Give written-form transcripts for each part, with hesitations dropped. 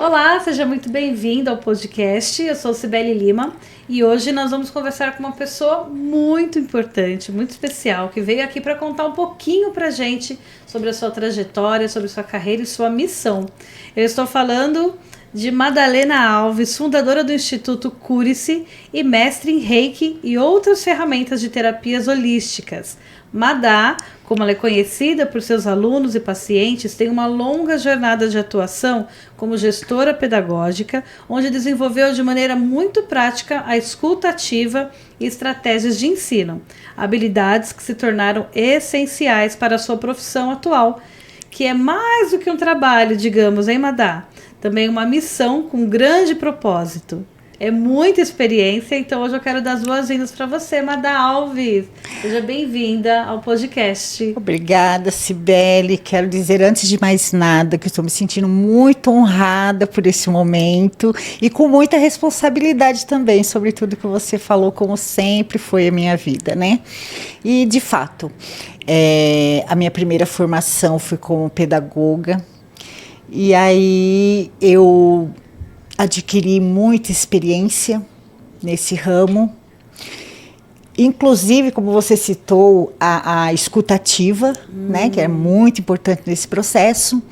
Olá, seja muito bem-vindo ao podcast. Eu sou Cibele Lima e hoje nós vamos conversar com uma pessoa muito importante, muito especial, que veio aqui para contar um pouquinho para a gente sobre a sua trajetória, sobre sua carreira e sua missão. Eu estou falando de Madalena Alves, fundadora do Instituto Cure-se e mestre em Reiki e outras ferramentas de terapias holísticas. Madá, como ela é conhecida por seus alunos e pacientes, tem uma longa jornada de atuação como gestora pedagógica, onde desenvolveu de maneira muito prática a escuta ativa e estratégias de ensino, habilidades que se tornaram essenciais para a sua profissão atual, que é mais do que um trabalho, digamos, hein, Madá? Também uma missão com grande propósito. É muita experiência, então hoje eu quero dar as boas-vindas para você, Madá Alves. Seja bem-vinda ao podcast. Obrigada, Cibele. Quero dizer, antes de mais nada, que eu estou me sentindo muito honrada por esse momento e com muita responsabilidade também sobre tudo que você falou, como sempre foi a minha vida, né? E, de fato, a minha primeira formação foi como pedagoga. E aí eu adquiri muita experiência nesse ramo, inclusive, como você citou, a escutativa, né, que é muito importante nesse processo.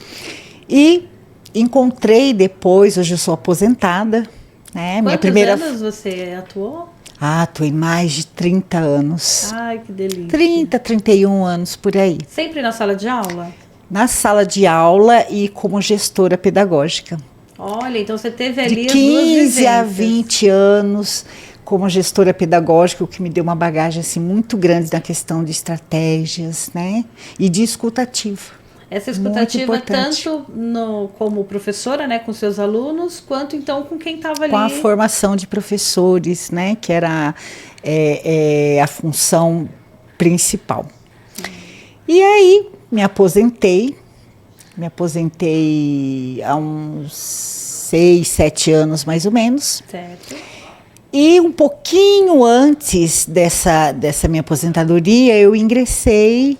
E encontrei depois, hoje eu sou aposentada, né? Quantos anos você atuou? Atuei mais de 30 anos. Ai, que delícia. 30, 31 anos por aí. Sempre na sala de aula? Na sala de aula e como gestora pedagógica. Olha, então você teve ali de as duas 15 a vivências. 20 anos como gestora pedagógica, o que me deu uma bagagem assim, muito grande na questão de estratégias, né? E de escutativa. Essa escutativa tanto como professora, né, com seus alunos, quanto então com quem estava ali. Com a formação de professores, né? Que era a função principal. E aí me aposentei há uns 6, 7 anos mais ou menos. Certo. E um pouquinho antes dessa minha aposentadoria, eu ingressei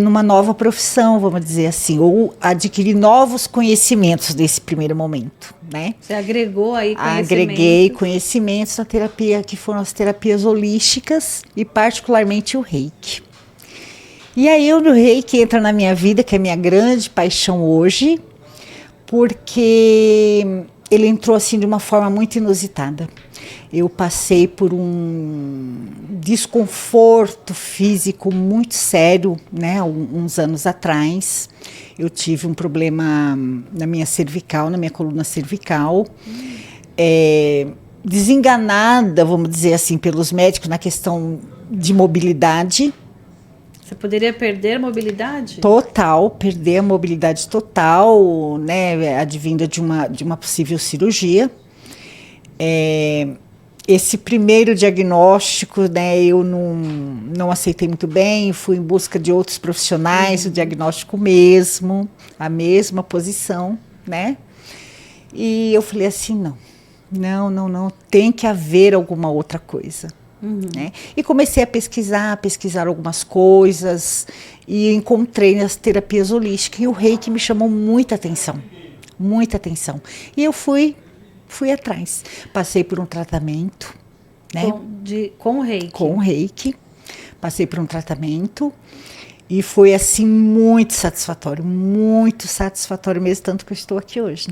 numa nova profissão, vamos dizer assim, ou adquiri novos conhecimentos nesse primeiro momento, né? Você agregou aí conhecimentos. Agreguei conhecimentos na terapia, que foram as terapias holísticas e particularmente o Reiki. E aí o Reiki entra na minha vida, que é a minha grande paixão hoje, porque ele entrou assim de uma forma muito inusitada. Eu passei por um desconforto físico muito sério, né, uns anos atrás. Eu tive um problema na minha cervical, na minha coluna cervical. Desenganada, vamos dizer assim, pelos médicos na questão de mobilidade. Você poderia perder a mobilidade? Total, perder a mobilidade total, né, advinda de uma possível cirurgia. Esse primeiro diagnóstico, né, eu não aceitei muito bem, fui em busca de outros profissionais, o diagnóstico mesmo, a mesma posição, né? E eu falei assim, não, tem que haver alguma outra coisa. Né? E comecei a pesquisar algumas coisas e encontrei nas terapias holísticas e o Reiki me chamou muita atenção. E eu fui atrás. Passei por um tratamento, né? Com o Reiki? Com o Reiki. Passei por um tratamento e foi assim muito satisfatório mesmo, tanto que eu estou aqui hoje,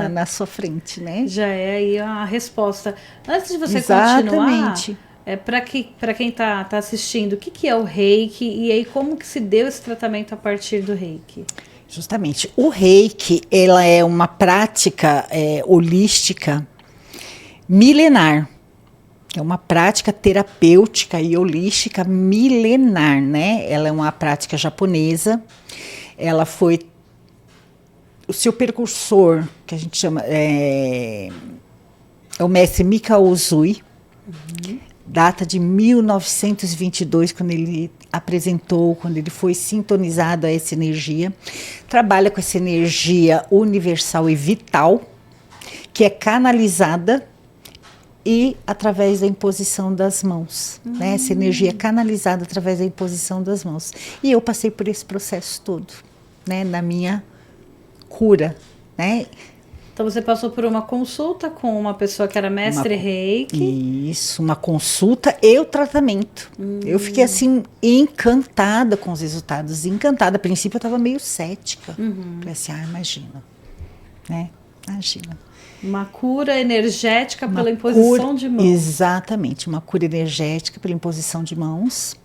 na sua frente, né? Já é aí a resposta. Antes de você Exatamente. continuar... para quem está assistindo, o que é o Reiki e aí como que se deu esse tratamento a partir do Reiki? Justamente, o Reiki, ela é uma prática holística milenar. É uma prática terapêutica e holística milenar, né? Ela é uma prática japonesa. Ela foi o seu precursor, que a gente chama é o mestre Mikao Usui. Data de 1922, quando ele apresentou, quando ele foi sintonizado a essa energia. Trabalha com essa energia universal e vital, que é canalizada e através da imposição das mãos. Né? Essa energia é canalizada através da imposição das mãos. E eu passei por esse processo todo, né? Na minha cura, né? Então você passou por uma consulta com uma pessoa que era mestre Reiki. Isso, uma consulta e o tratamento. Eu fiquei assim encantada com os resultados, encantada. A princípio eu estava meio cética. Falei assim, imagina, né? Imagina. Uma cura energética pela imposição de mãos. Exatamente, uma cura energética pela imposição de mãos.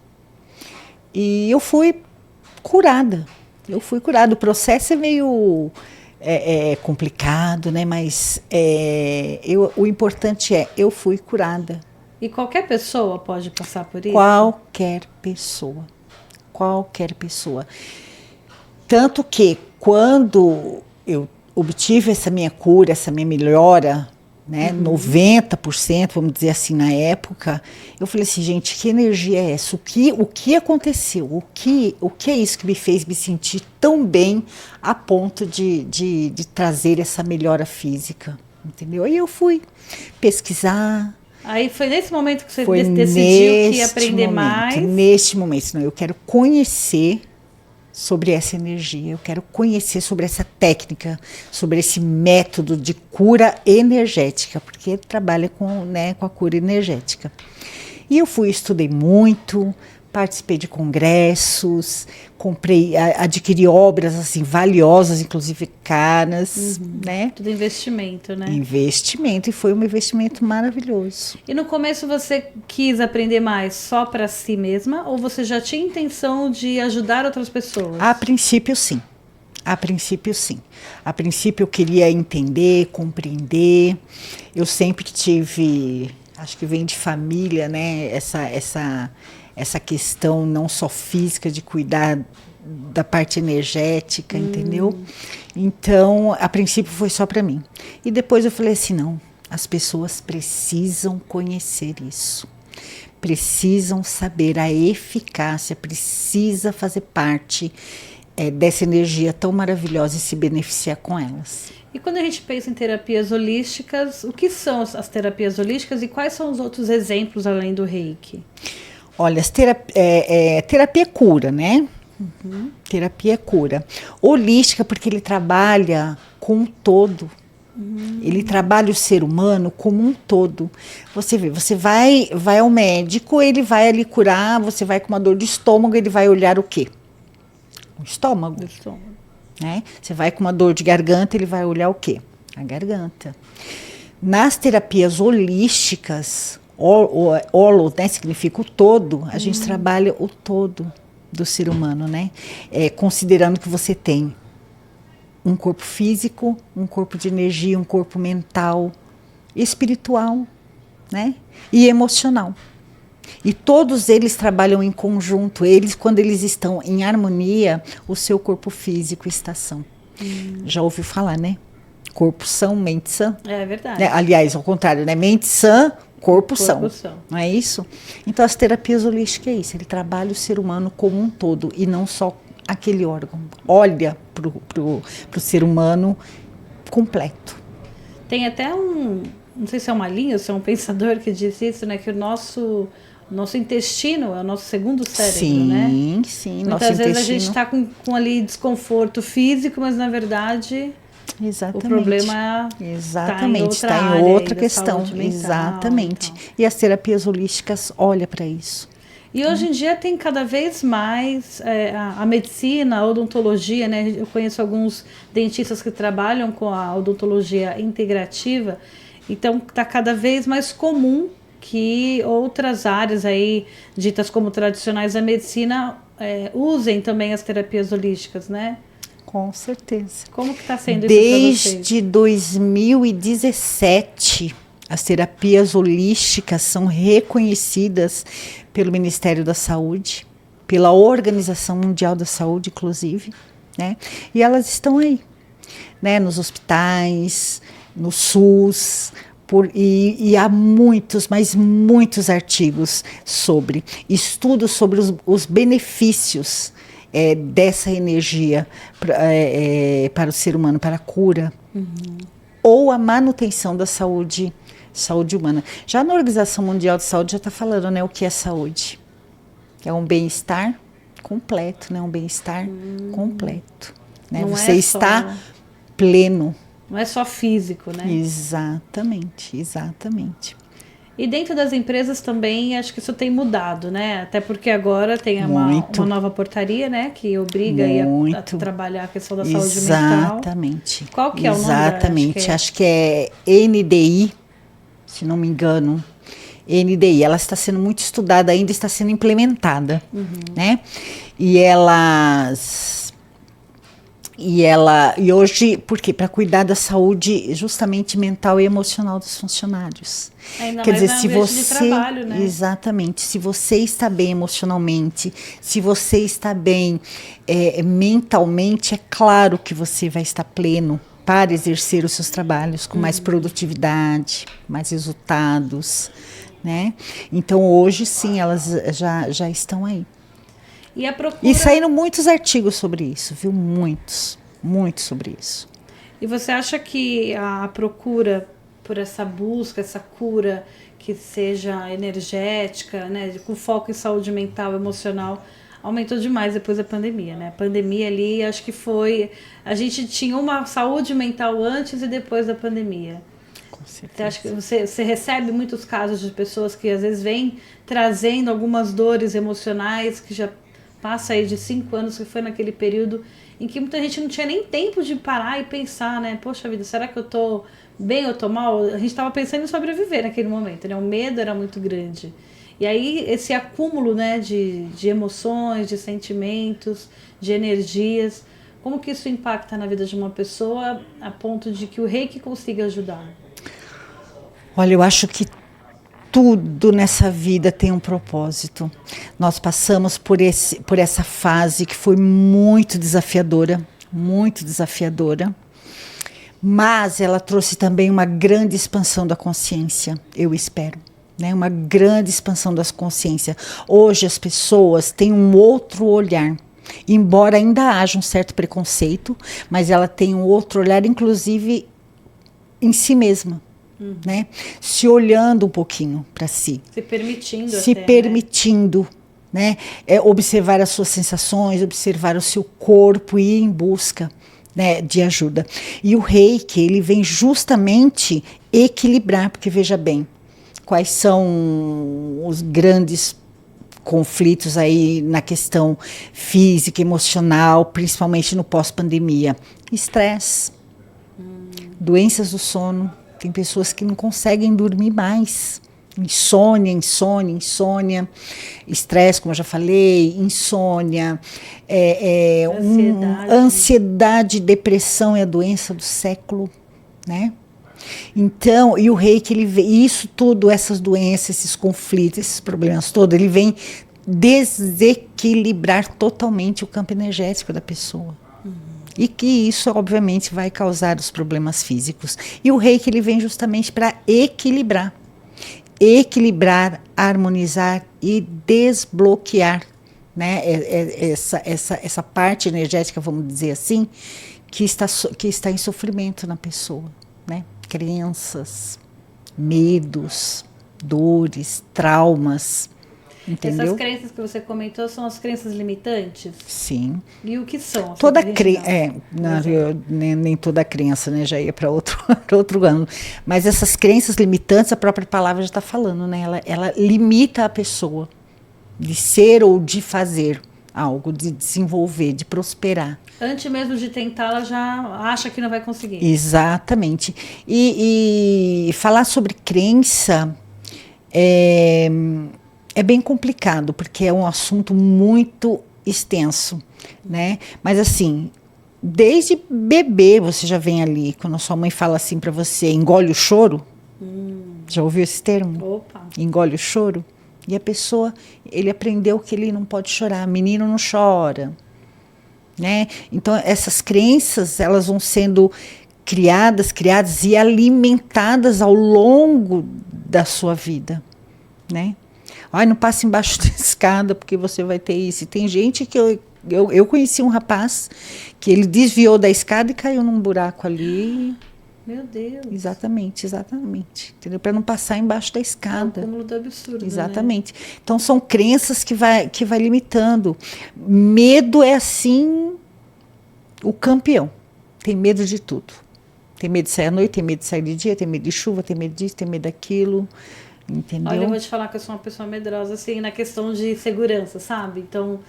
E eu fui curada. O processo é meio complicado, né? Mas o importante eu fui curada. E qualquer pessoa pode passar por isso? Qualquer pessoa. Qualquer pessoa. Tanto que quando eu obtive essa minha cura, essa minha melhora, né, 90%, vamos dizer assim, na época, eu falei assim, gente, que energia é essa? O que aconteceu? O que é isso que me fez me sentir tão bem a ponto de trazer essa melhora física? Entendeu? Aí eu fui pesquisar. Aí foi nesse momento que você decidiu que ia aprender mais? Neste momento, não, eu quero conhecer sobre essa energia, eu quero conhecer sobre essa técnica, sobre esse método de cura energética, porque ele trabalha com a cura energética. E eu estudei muito, participei de congressos, adquiri obras assim valiosas, inclusive caras, né? Tudo investimento, né? Investimento, e foi um investimento maravilhoso. E no começo você quis aprender mais só para si mesma, ou você já tinha intenção de ajudar outras pessoas? A princípio, sim. A princípio, sim. A princípio eu queria entender, compreender. Eu sempre tive, acho que vem de família, né? Essa questão não só física de cuidar da parte energética, entendeu? Então, a princípio foi só para mim. E depois eu falei assim, não, as pessoas precisam conhecer isso. Precisam saber a eficácia, precisa fazer parte dessa energia tão maravilhosa e se beneficiar com elas. E quando a gente pensa em terapias holísticas, o que são as terapias holísticas e quais são os outros exemplos além do Reiki? Olha, terapia é cura, né? Terapia é cura. Holística, porque ele trabalha com o todo. Ele trabalha o ser humano como um todo. Você vê, você vai ao médico, ele vai ali curar, você vai com uma dor de estômago, ele vai olhar o quê? O estômago. Né? Você vai com uma dor de garganta, ele vai olhar o quê? A garganta. Nas terapias holísticas, holo, né, significa o todo, a gente trabalha o todo do ser humano, né? Considerando que você tem um corpo físico, um corpo de energia, um corpo mental, espiritual, né? E emocional. E todos eles trabalham em conjunto. Quando eles estão em harmonia, o seu corpo físico está são. Já ouviu falar, né? Corpo são, mente sã. É verdade. Né? Aliás, ao contrário, né? Mente sã, corpo são. Não é isso? Então, as terapias holísticas é isso. Ele trabalha o ser humano como um todo e não só aquele órgão. Olha pro ser humano completo. Tem até não sei se é uma linha ou se é um pensador que diz isso, né? Que o nosso intestino é o nosso segundo cérebro, né? Sim. Muitas vezes a gente está com ali desconforto físico, mas na verdade exatamente. O problema está em outra questão. Exatamente. E as terapias holísticas olham para isso. E hoje em dia tem cada vez mais a medicina, a odontologia, né? Eu conheço alguns dentistas que trabalham com a odontologia integrativa, então está cada vez mais comum que outras áreas aí, ditas como tradicionais da medicina, usem também as terapias holísticas, né? Com certeza. Como que está sendo isso para vocês? Desde 2017, as terapias holísticas são reconhecidas pelo Ministério da Saúde, pela Organização Mundial da Saúde, inclusive, né? E elas estão aí, né? Nos hospitais, no SUS, e há muitos, mas muitos artigos sobre estudos sobre os benefícios dessa energia para o ser humano, para a cura, ou a manutenção da saúde humana. Já na Organização Mundial de Saúde já está falando, né, o que é saúde. É um bem-estar completo, né? Um bem-estar completo. Né? Você está pleno, Não é só físico, né? Exatamente, exatamente. E dentro das empresas também, acho que isso tem mudado, né? Até porque agora tem uma nova portaria, né? Que obriga a trabalhar a questão da saúde mental. Exatamente. Qual que é o nome? Exatamente. Acho que é NDI, se não me engano. NDI, ela está sendo muito estudada ainda, está sendo implementada, né? E hoje, por quê? Para cuidar da saúde justamente mental e emocional dos funcionários. Ainda Quer mais dizer, no se ambiente você, de trabalho, né? exatamente, se você está bem emocionalmente, se você está bem mentalmente, é claro que você vai estar pleno para exercer os seus trabalhos com mais produtividade, mais resultados, né? Então, hoje, sim, elas já estão aí. E a procura... E saíram muitos artigos sobre isso, viu? Muitos sobre isso. E você acha que a procura por essa busca, essa cura que seja energética, né, com foco em saúde mental, emocional, aumentou demais depois da pandemia, né? A pandemia ali, acho que foi... A gente tinha uma saúde mental antes e depois da pandemia. Você acha que você recebe muitos casos de pessoas que às vezes vêm trazendo algumas dores emocionais que já passa aí de 5 anos, que foi naquele período em que muita gente não tinha nem tempo de parar e pensar, né? Poxa vida, será que eu tô bem ou tô mal? A gente estava pensando em sobreviver naquele momento, né? O medo era muito grande. E aí esse acúmulo, né, de emoções, de sentimentos, de energias, como que isso impacta na vida de uma pessoa a ponto de que o reiki consiga ajudar? Olha, eu acho que tudo nessa vida tem um propósito. Nós passamos por essa fase que foi muito desafiadora, mas ela trouxe também uma grande expansão da consciência, eu espero, né? Uma grande expansão da consciência. Hoje as pessoas têm um outro olhar, embora ainda haja um certo preconceito, mas ela tem um outro olhar, inclusive em si mesma. Né? Se olhando um pouquinho para si. Se permitindo, né? Observar as suas sensações, observar o seu corpo e ir em busca, né, de ajuda. E o reiki, ele vem justamente equilibrar, porque veja bem, quais são os grandes conflitos aí na questão física, emocional, principalmente no pós-pandemia. Estresse, doenças do sono. Tem pessoas que não conseguem dormir mais. Insônia, estresse, como eu já falei, insônia, ansiedade, depressão é a doença do século, né? Então, e o reiki, isso tudo, essas doenças, esses conflitos, esses problemas todos, ele vem desequilibrar totalmente o campo energético da pessoa. E que isso, obviamente, vai causar os problemas físicos. E o reiki, ele vem justamente para equilibrar, harmonizar e desbloquear, né? Essa parte energética, vamos dizer assim, que está em sofrimento na pessoa, né? Crenças, medos, dores, traumas. Entendeu? Essas crenças que você comentou são as crenças limitantes? Sim. E o que são? Nem toda crença, né? Já ia para outro ano. Mas essas crenças limitantes, a própria palavra já está falando, né? Ela limita a pessoa de ser ou de fazer algo, de desenvolver, de prosperar. Antes mesmo de tentar, ela já acha que não vai conseguir. Exatamente. E falar sobre crença é bem complicado, porque é um assunto muito extenso, né? Mas assim, desde bebê você já vem ali, quando a sua mãe fala assim para você, engole o choro. Já ouviu esse termo? Opa. Engole o choro. E a pessoa, ele aprendeu que ele não pode chorar, menino não chora, né? Então essas crenças, elas vão sendo criadas e alimentadas ao longo da sua vida, né? Ai, não passe embaixo da escada porque você vai ter isso. E tem gente que eu conheci um rapaz que ele desviou da escada e caiu num buraco ali. Meu Deus. Exatamente. Entendeu? Para não passar embaixo da escada. É o cúmulo do absurdo. Exatamente. Né? Então são crenças que vai limitando. Medo é assim o campeão. Tem medo de tudo. Tem medo de sair à noite, tem medo de sair de dia, tem medo de chuva, tem medo disso, tem medo daquilo. Entendeu? Olha, eu vou te falar que eu sou uma pessoa medrosa, assim, na questão de segurança, sabe? Então,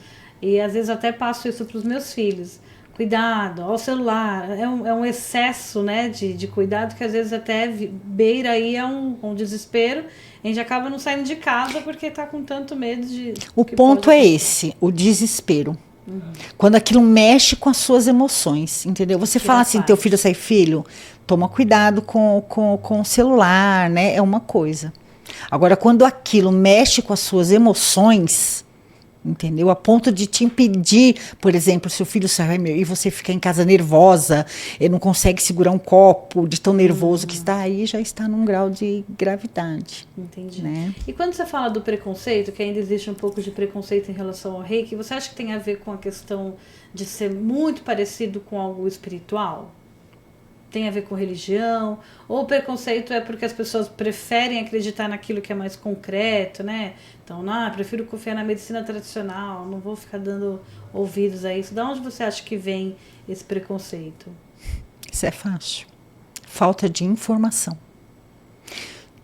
e às vezes até passo isso para os meus filhos. Cuidado, ao celular. É um excesso, né, de cuidado que às vezes até beira aí um desespero. A gente acaba não saindo de casa porque tá com tanto medo de... O ponto é esse, o desespero. Quando aquilo mexe com as suas emoções, entendeu? Você fala assim, teu filho sai filho, toma cuidado com o celular, né? É uma coisa. Agora, quando aquilo mexe com as suas emoções, entendeu? A ponto de te impedir, por exemplo, seu filho sai e você fica em casa nervosa, ele não consegue segurar um copo de tão nervoso que está aí, já está num grau de gravidade. Entendi. Né? E quando você fala do preconceito, que ainda existe um pouco de preconceito em relação ao reiki, você acha que tem a ver com a questão de ser muito parecido com algo espiritual? Tem a ver com religião? Ou o preconceito é porque as pessoas preferem acreditar naquilo que é mais concreto, né? Então, prefiro confiar na medicina tradicional, não vou ficar dando ouvidos a isso. De onde você acha que vem esse preconceito? Isso é fácil. Falta de informação.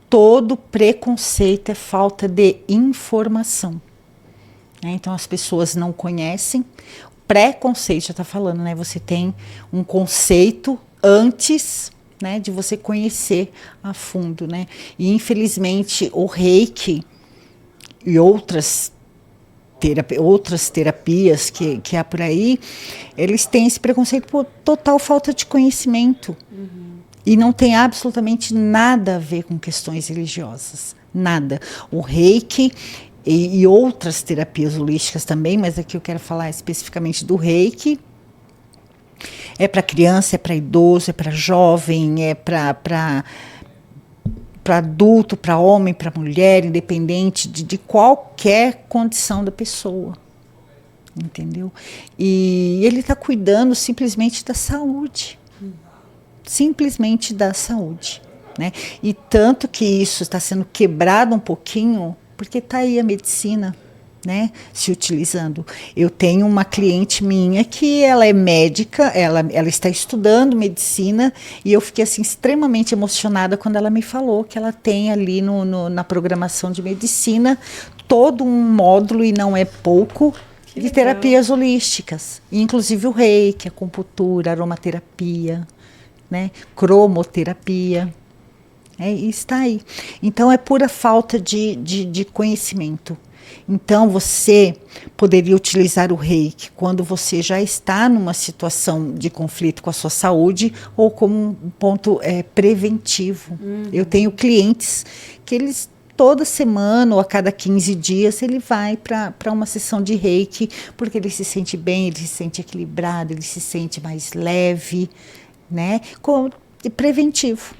Todo preconceito é falta de informação. Né? Então, as pessoas não conhecem. Preconceito, já está falando, né? Você tem um conceito antes, né, de você conhecer a fundo, né? E infelizmente o reiki e outras terapias que há por aí, eles têm esse preconceito por total falta de conhecimento. E não tem absolutamente nada a ver com questões religiosas. Nada. O reiki e outras terapias holísticas também, mas aqui eu quero falar especificamente do reiki. É para criança, é para idoso, é para jovem, é para adulto, para homem, para mulher, independente de qualquer condição da pessoa. Entendeu? E ele está cuidando simplesmente da saúde. Simplesmente da saúde. Né? E tanto que isso está sendo quebrado um pouquinho, porque está aí a medicina. Né, se utilizando. Eu tenho uma cliente minha que ela é médica, ela está estudando medicina e eu fiquei assim extremamente emocionada quando ela me falou que ela tem ali na programação de medicina todo um módulo, e não é pouco, de terapias holísticas, inclusive o reiki, acupuntura, aromaterapia, né, cromoterapia. Está aí. Então é pura falta de conhecimento. Então, você poderia utilizar o reiki quando você já está numa situação de conflito com a sua saúde ou como um ponto preventivo. Eu tenho clientes que eles, toda semana ou a cada 15 dias, ele vai para uma sessão de reiki, porque ele se sente bem, ele se sente equilibrado, ele se sente mais leve, né? Preventivo.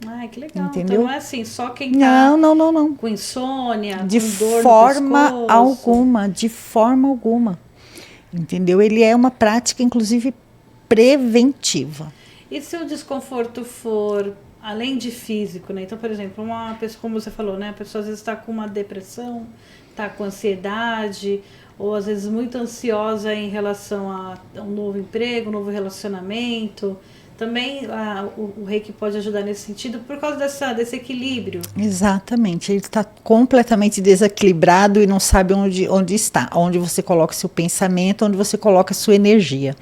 Ai, que legal. Entendeu? Então não é assim, só quem tá não. com insônia, de com dor forma no pescoço. alguma, de forma alguma. Entendeu? Ele é uma prática, inclusive, preventiva. E se o desconforto for além de físico, né? Então, por exemplo, uma pessoa, como você falou, né? A pessoa às vezes está com uma depressão, está com ansiedade, ou às vezes muito ansiosa em relação a um novo emprego, um novo relacionamento. Também o reiki pode ajudar nesse sentido por causa desse equilíbrio. Exatamente. Ele está completamente desequilibrado e não sabe onde está. Onde você coloca seu pensamento, onde você coloca sua energia.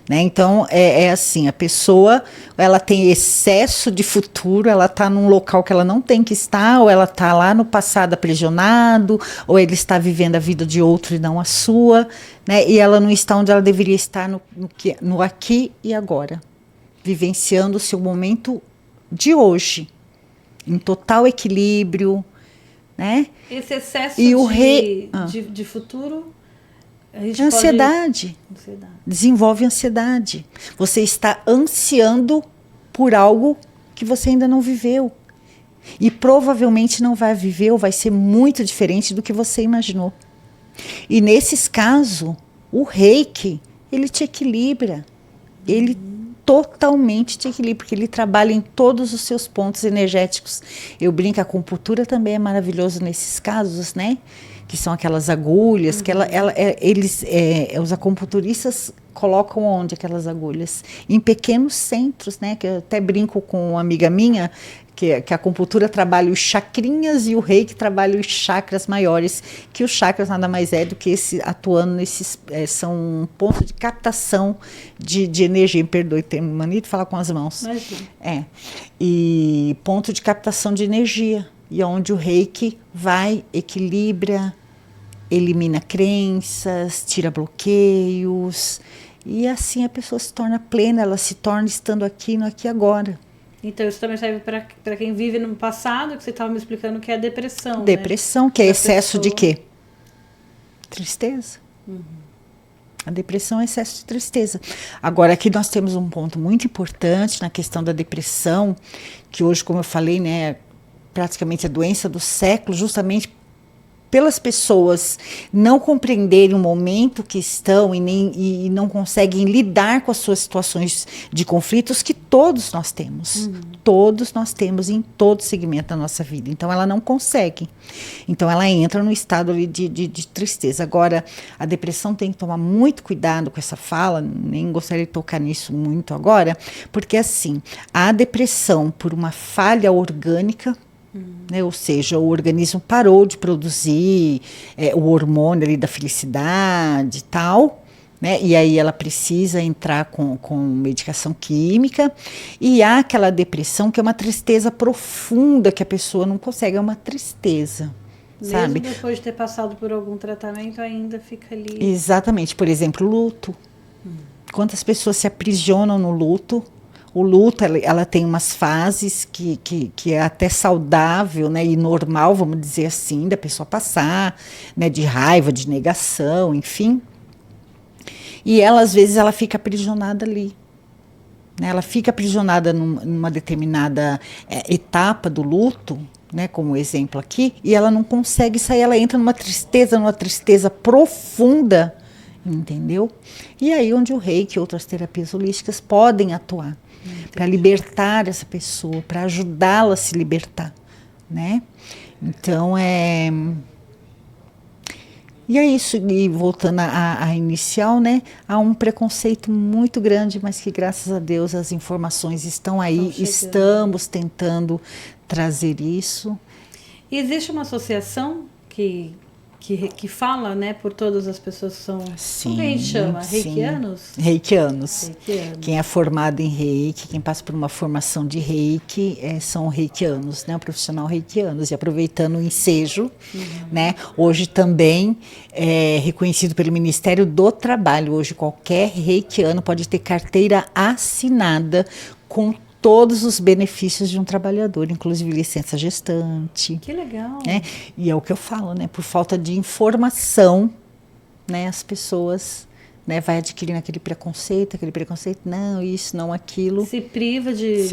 Né? Então, é assim, a pessoa ela tem excesso de futuro, ela está num local que ela não tem que estar, ou ela está lá no passado aprisionado, ou ele está vivendo a vida de outro e não a sua, né? E ela não está onde ela deveria estar no aqui e agora. Vivenciando o seu momento de hoje, em total equilíbrio, né? Esse excesso de futuro, a gente ansiedade. Desenvolve ansiedade. Você está ansiando por algo que você ainda não viveu. E provavelmente não vai viver ou vai ser muito diferente do que você imaginou. E nesses casos, o reiki, ele te equilibra. Ele totalmente te equilibra, porque ele trabalha em todos os seus pontos energéticos. Eu brinco, a acupuntura também é maravilhoso nesses casos, né? que são aquelas agulhas, que os acupunturistas colocam onde aquelas agulhas? Em pequenos centros, né? Que eu até brinco com uma amiga minha, que a acupuntura trabalha os chakrinhas e o reiki trabalha os chakras maiores, que os chakras nada mais é do que atuando nesses, são um ponto de captação de energia. Me perdoe, tenho mania de falar com as mãos. Imagina. E ponto de captação de energia, e onde o reiki vai, equilibra, elimina crenças, tira bloqueios, e assim a pessoa se torna plena, ela se torna estando aqui no aqui e agora. Então isso também serve para quem vive no passado, que você estava me explicando que é a depressão. Depressão, né? Que é excesso de quê? Tristeza. A depressão é excesso de tristeza. Agora, aqui nós temos um ponto muito importante na questão da depressão, que hoje, como eu falei, né, praticamente a doença do século, justamente pelas pessoas não compreenderem o momento que estão e não conseguem lidar com as suas situações de conflitos que todos nós temos. Todos nós temos em todo segmento da nossa vida. Então, ela não consegue. Então, ela entra no estado ali de tristeza. Agora, a depressão tem que tomar muito cuidado com essa fala, nem gostaria de tocar nisso muito agora, porque assim, a depressão por uma falha orgânica, né, ou seja, o organismo parou de produzir o hormônio ali da felicidade e tal, né, e aí ela precisa entrar com medicação química, e há aquela depressão que é uma tristeza profunda que a pessoa não consegue, é uma tristeza. Mesmo sabe? depois de ter passado por algum tratamento, ainda fica ali. Exatamente, por exemplo, luto. Quantas pessoas se aprisionam no luto? O luto, ela tem umas fases que é até saudável, né, e normal, vamos dizer assim, da pessoa passar, né, de raiva, de negação, enfim. E ela, às vezes, ela fica aprisionada ali. Né, ela fica aprisionada numa determinada etapa do luto, né, como exemplo aqui, e ela não consegue sair, ela entra numa tristeza profunda, entendeu? E aí onde o reiki e outras terapias holísticas podem atuar. Para libertar essa pessoa, para ajudá-la a se libertar, né? Então, E é isso, e voltando à inicial, né? Há um preconceito muito grande, mas que graças a Deus as informações estão aí, estamos tentando trazer isso. E existe uma associação que fala, né, por todas as pessoas que são, Sim, como a gente chama? Reikianos? Reikianos. Quem é formado em reiki, quem passa por uma formação de reiki, são reikianos, né, um profissional reikianos. E aproveitando o ensejo, né, hoje também é reconhecido pelo Ministério do Trabalho. Hoje qualquer reikiano pode ter carteira assinada com todos os benefícios de um trabalhador, inclusive licença gestante. Que legal. Né? E é o que eu falo, né? Por falta de informação, né? As pessoas, né, vai adquirindo aquele preconceito, não, isso, não aquilo. Se priva de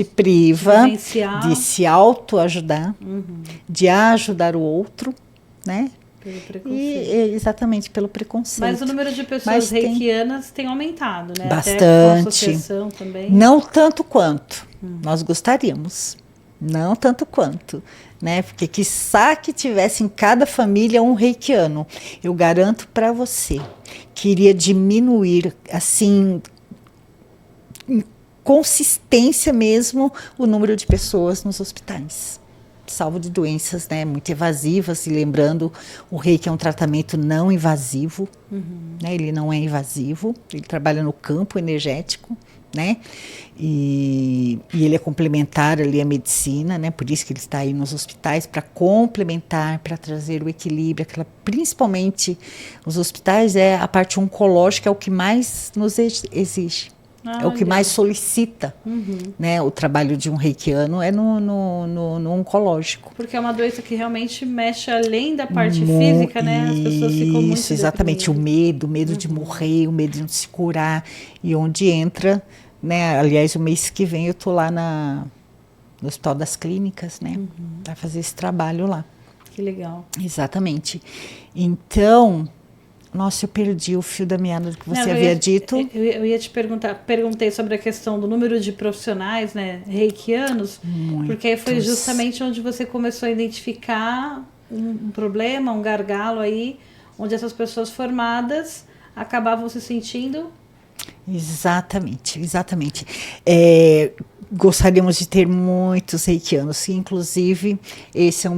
se autoajudar, de ajudar o outro, né? Pelo preconceito. Exatamente, pelo preconceito. Mas o número de pessoas reikianas tem aumentado, né? Bastante. Até com a associação também. Não tanto quanto nós gostaríamos. Não tanto quanto. Né? Porque quiçá que tivesse em cada família um reikiano. Eu garanto para você que iria diminuir, assim, em consistência mesmo, o número de pessoas nos hospitais. Salvo de doenças, né, muito evasivas, e lembrando, o reiki é um tratamento não invasivo, né, ele não é invasivo, ele trabalha no campo energético, né, e ele é complementar ali à medicina, né, por isso que ele está aí nos hospitais, para complementar, para trazer o equilíbrio, principalmente os hospitais, a parte oncológica é o que mais nos exige. É o que mais solicita, né, o trabalho de um reikiano no oncológico. Porque é uma doença que realmente mexe além da parte física, né? As pessoas ficam muito Isso, exatamente. O medo de morrer, o medo de não se curar. E onde entra, né? Aliás, o mês que vem eu estou lá no Hospital das Clínicas, né? Para fazer esse trabalho lá. Que legal. Exatamente. Então... Nossa, eu perdi o fio da meada do que você havia dito. Eu ia te perguntar, perguntei sobre a questão do número de profissionais, né, reikianos, porque aí foi justamente onde você começou a identificar um problema, um gargalo aí, onde essas pessoas formadas acabavam se sentindo... Exatamente, exatamente. Gostaríamos de ter muitos reikianos, inclusive esse é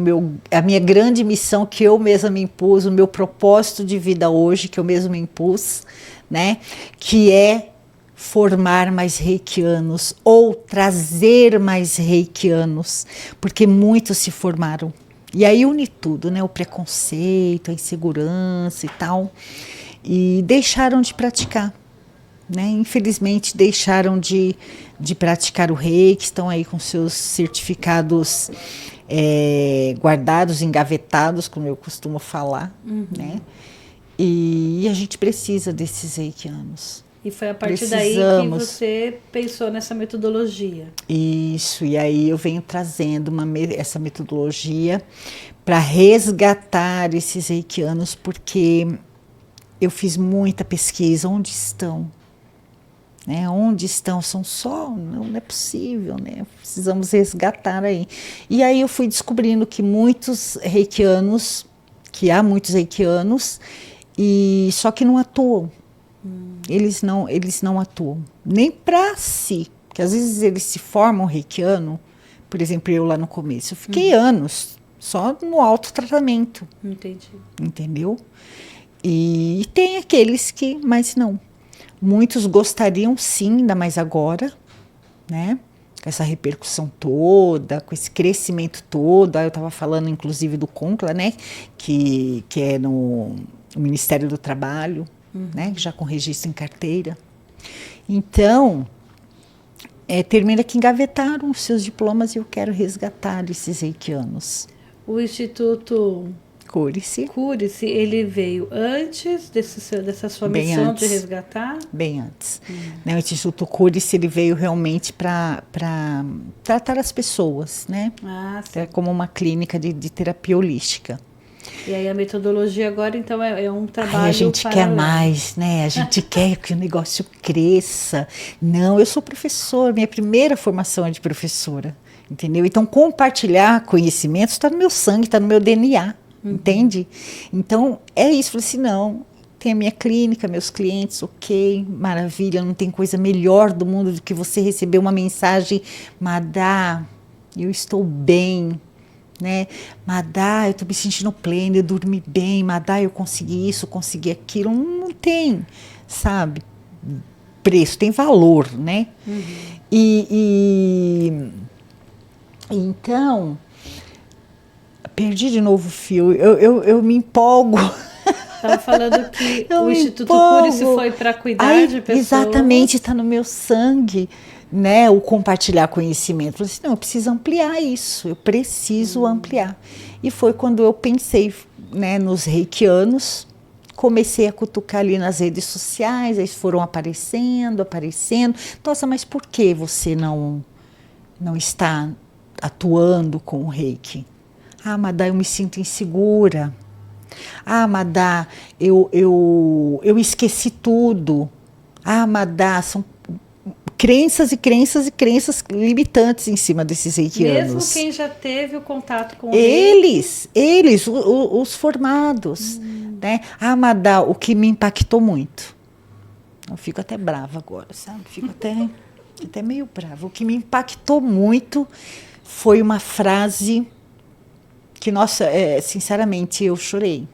a minha grande missão que eu mesma me impus, o meu propósito de vida hoje, que eu mesma me impus, né? Que é formar mais reikianos ou trazer mais reikianos, porque muitos se formaram. E aí une tudo, né? O preconceito, a insegurança e tal, e deixaram de praticar. Né? Infelizmente deixaram de praticar o reiki, estão aí com seus certificados guardados, engavetados, como eu costumo falar, né? E a gente precisa desses reikianos. E foi a partir daí que você pensou nessa metodologia. Isso, e aí eu venho trazendo essa metodologia para resgatar esses reikianos, porque eu fiz muita pesquisa, onde estão? Né, onde estão? São só, não é possível, né? Precisamos resgatar aí. E aí eu fui descobrindo que há muitos reikianos, e só que não atuam. Eles não atuam, nem para si, porque às vezes eles se formam reikiano, por exemplo, eu lá no começo, eu fiquei anos só no autotratamento. Entendi. Entendeu? E tem aqueles que, mas não. Muitos gostariam sim, ainda mais agora, né? Com essa repercussão toda, com esse crescimento todo. Aí eu estava falando, inclusive, do CONCLA, né? Que é no Ministério do Trabalho, né? Já com registro em carteira. Então, termina que engavetaram os seus diplomas e eu quero resgatar esses reikianos. O Instituto... Cure-se, ele veio antes dessa sua missão de resgatar? Bem antes. Né, o Instituto Cure-se, ele veio realmente para tratar as pessoas, né? É como uma clínica de terapia holística. E aí a metodologia agora, então, é um trabalho a gente paralelo. Quer mais, né? A gente quer que o negócio cresça. Não, eu sou professora, minha primeira formação é de professora, entendeu? Então, compartilhar conhecimentos está no meu sangue, está no meu DNA. Entende? Então, é isso. Falei assim, não, tem a minha clínica, meus clientes, ok, maravilha, não tem coisa melhor do mundo do que você receber uma mensagem, Madá, eu estou bem, né? Madá, eu estou me sentindo plena, eu dormi bem, Madá, eu consegui isso, consegui aquilo. Não tem, sabe, preço, tem valor, né? Então... Perdi de novo o fio, eu me empolgo. Estava falando que o Instituto Cure-se foi para cuidar de pessoas. Exatamente, está no meu sangue, né? O compartilhar conhecimento. Eu falei assim, não, eu preciso ampliar isso, eu preciso ampliar. E foi quando eu pensei, né, nos reikianos, comecei a cutucar ali nas redes sociais, aí foram aparecendo. Nossa, mas por que você não está atuando com o reiki? Ah, Madá, eu me sinto insegura. Ah, Madá, eu esqueci tudo. Ah, Madá, são crenças e crenças e crenças limitantes em cima desses reikianos. Mesmo quem já teve o contato com eles, os formados. Né? Ah, Madá, o que me impactou muito. Eu fico até brava agora, sabe? Fico até meio brava. O que me impactou muito foi uma frase... que, nossa, sinceramente, eu chorei.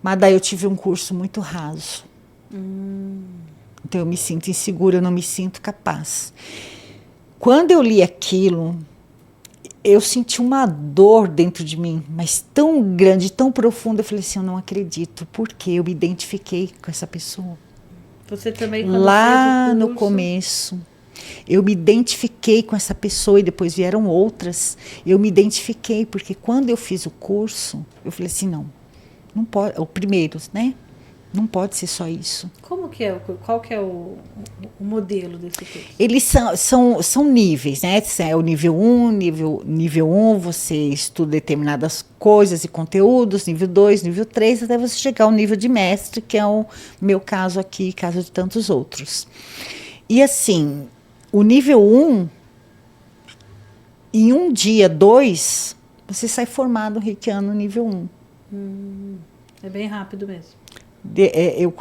Madá, eu tive um curso muito raso. Então, eu me sinto insegura, eu não me sinto capaz. Quando eu li aquilo, eu senti uma dor dentro de mim, mas tão grande, tão profunda. Eu falei assim, eu não acredito, porque eu me identifiquei com essa pessoa. Você também, quando lá fez o curso... no começo... Eu me identifiquei com essa pessoa e depois vieram outras. Eu me identifiquei porque quando eu fiz o curso, eu falei assim, não pode, o primeiro, né? Não pode ser só isso. Como que é? Qual que é o modelo desse curso? Eles são níveis, né? É o nível 1, nível 1, você estuda determinadas coisas e conteúdos, nível 2, nível 3, até você chegar ao nível de mestre, que é o meu caso aqui, caso de tantos outros. E assim... O nível 1, em um dia, 2, você sai formado reikiano nível 1. É bem rápido mesmo. Eu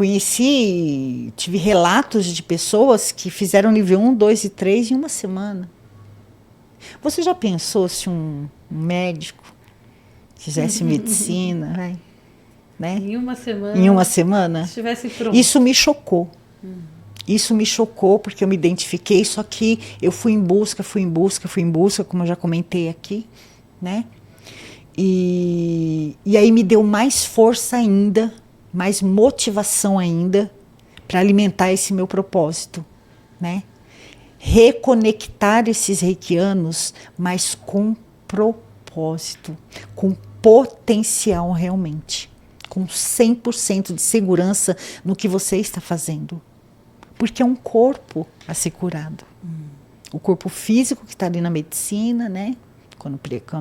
tive relatos de pessoas que fizeram nível 1, 2 e 3 em uma semana. Você já pensou se um médico fizesse medicina, né? Em uma semana? Em uma semana? Estivesse pronto. Isso me chocou. Isso me chocou porque eu me identifiquei, só que eu fui em busca, como eu já comentei aqui, né? E aí me deu mais força ainda, mais motivação ainda para alimentar esse meu propósito, né? Reconectar esses reikianos, mas com propósito, com potencial realmente, com 100% de segurança no que você está fazendo. Porque é um corpo a ser curado. O corpo físico que está ali na medicina, né? Quando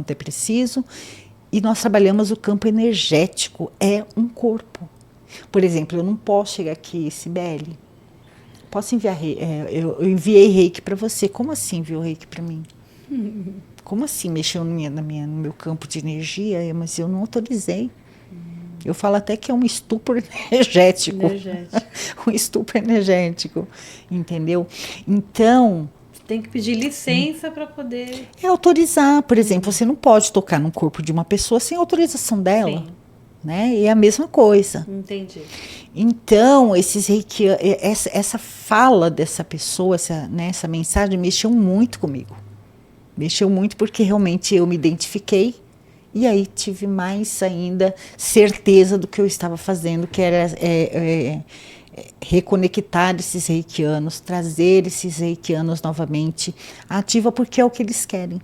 é preciso. E nós trabalhamos o campo energético, é um corpo. Por exemplo, eu não posso chegar aqui, Cibele, posso enviar eu enviei reiki para você. Como assim enviou reiki para mim? Como assim mexeu no meu campo de energia? Mas eu não autorizei. Eu falo até que é um estupro energético. Um estupro energético, entendeu? Então... Tem que pedir licença para poder... É autorizar, por exemplo, você não pode tocar no corpo de uma pessoa sem autorização dela. Sim. Né? E é a mesma coisa. Entendi. Então, essa fala dessa pessoa, essa mensagem mexeu muito comigo. Mexeu muito porque realmente eu me identifiquei e aí tive mais ainda certeza do que eu estava fazendo, que era reconectar esses reikianos, trazer esses reikianos novamente ativa, porque é o que eles querem.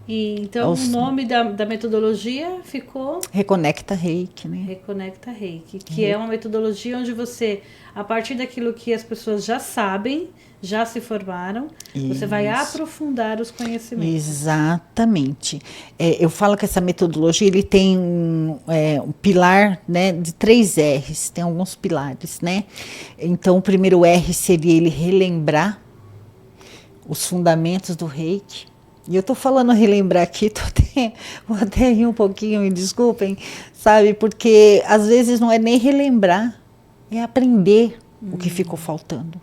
E então o nome da metodologia ficou... Reconecta Reiki, né? Reconecta Reiki, que é uma metodologia onde você, a partir daquilo que as pessoas já sabem, já se formaram, você vai aprofundar os conhecimentos. Exatamente. Eu falo que essa metodologia ele tem um pilar, né, de 3 R's, tem alguns pilares, né? Então o primeiro R seria ele relembrar os fundamentos do Reiki. E eu tô falando relembrar aqui, vou até rir um pouquinho, me desculpem, sabe? Porque às vezes não é nem relembrar, é aprender o que ficou faltando.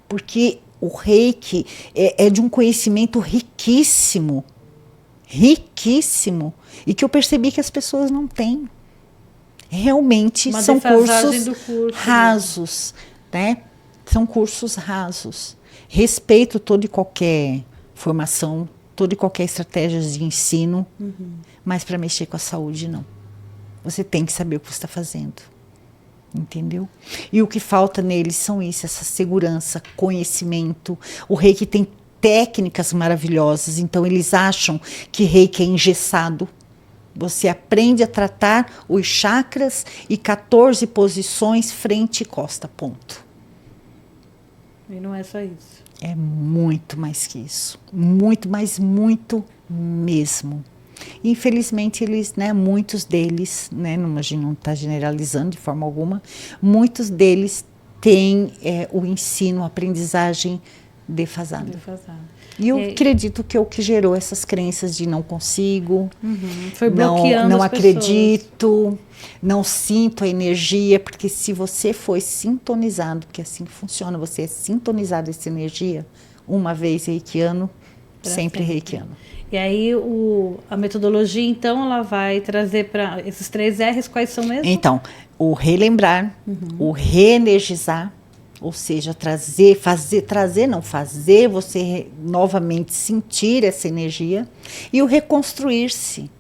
Porque o Reiki é de um conhecimento riquíssimo, riquíssimo, e que eu percebi que as pessoas não têm. Realmente são cursos rasos, né? São cursos rasos. Respeito toda e qualquer formação, toda e qualquer estratégia de ensino, mas para mexer com a saúde, não. Você tem que saber o que você está fazendo, entendeu? E o que falta neles são isso, essa segurança, conhecimento. O Reiki tem técnicas maravilhosas, então eles acham que Reiki é engessado. Você aprende a tratar os chakras e 14 posições frente e costa, ponto. E não é só isso. É muito mais que isso. Muito, mas muito mesmo. Infelizmente, eles, né, muitos deles, né, a gente não está generalizando de forma alguma, muitos deles têm o ensino, a aprendizagem defasada. E eu acredito que é o que gerou essas crenças de não consigo, foi bloqueando não as acredito, não sinto a energia, porque se você foi sintonizado, porque assim funciona, você é sintonizado essa energia, uma vez reikiano, sempre reikiano. E aí a metodologia, então, ela vai trazer para esses 3 R's, quais são mesmo? Então, o relembrar, o reenergizar, ou seja, fazer você novamente sentir essa energia, e o reconstruir-se,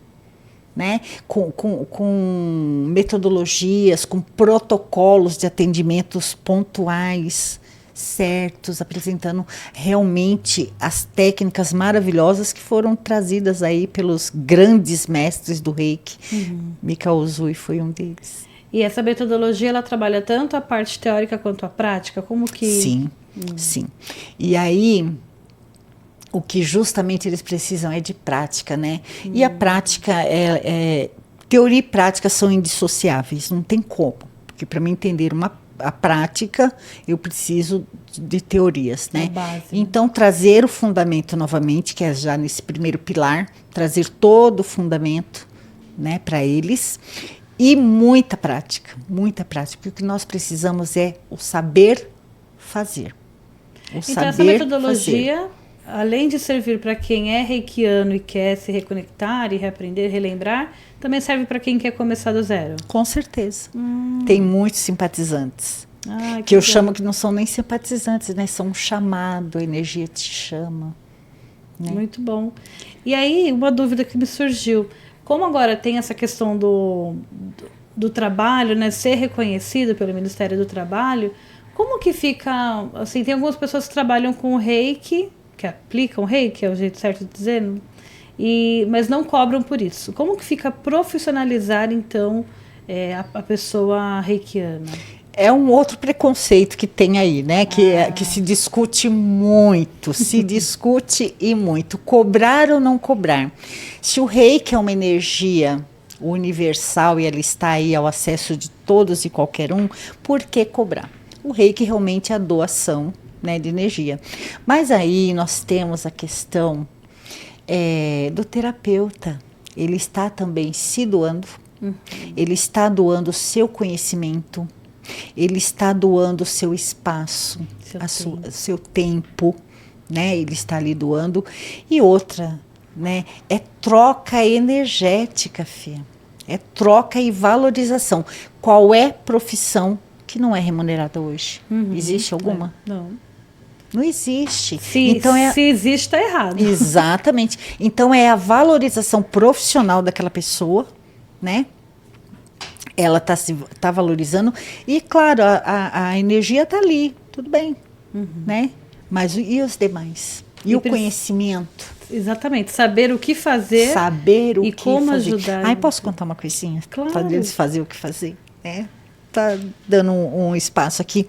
né? Com metodologias, com protocolos de atendimentos pontuais, certos, apresentando realmente as técnicas maravilhosas que foram trazidas aí pelos grandes mestres do Reiki. Mikao Usui foi um deles. E essa metodologia, ela trabalha tanto a parte teórica quanto a prática? Como que... Sim, sim. E aí, o que justamente eles precisam é de prática, né? E a prática, teoria e prática são indissociáveis, não tem como. Porque para mim entender uma a prática, eu preciso de teorias, né? Base, né? Então, trazer o fundamento novamente, que é já nesse primeiro pilar, trazer todo o fundamento, né, para eles, e muita prática, porque o que nós precisamos é o saber fazer. Então, essa metodologia, além de servir para quem é reikiano e quer se reconectar e reaprender, relembrar, também serve para quem quer começar do zero? Com certeza. Tem muitos simpatizantes. Que eu chamo que não são nem simpatizantes, né? São um chamado, a energia te chama. Né? Muito bom. E aí, uma dúvida que me surgiu. Como agora tem essa questão do trabalho, né? Ser reconhecido pelo Ministério do Trabalho, como que fica... Assim, tem algumas pessoas que trabalham com o reiki, que aplicam reiki, é o jeito certo de dizer, mas não cobram por isso. Como que fica profissionalizar, então, a pessoa reikiana? É um outro preconceito que tem aí, né? Que se discute muito, discute e muito. Cobrar ou não cobrar. Se o reiki é uma energia universal e ela está aí ao acesso de todos e qualquer um, por que cobrar? O reiki realmente é a doação, né, de energia. Mas aí nós temos a questão do terapeuta. Ele está também se doando, ele está doando o seu conhecimento, ele está doando o seu espaço, seu tempo, né? Ele está ali doando. E outra, né? É troca energética, Fia. É troca e valorização. Qual é profissão que não é remunerada hoje? Existe alguma? Não. Não existe. Se existe, está errado. Exatamente. Então, é a valorização profissional daquela pessoa, né? Ela tá valorizando. E, claro, a energia está ali, tudo bem. Né? Mas e os demais? E o conhecimento? Exatamente. Saber o que fazer. Saber o e que como fazer. ajudar. Ai, posso contar uma coisinha? Claro. Para eles fazer o que fazer. Tá dando um espaço aqui.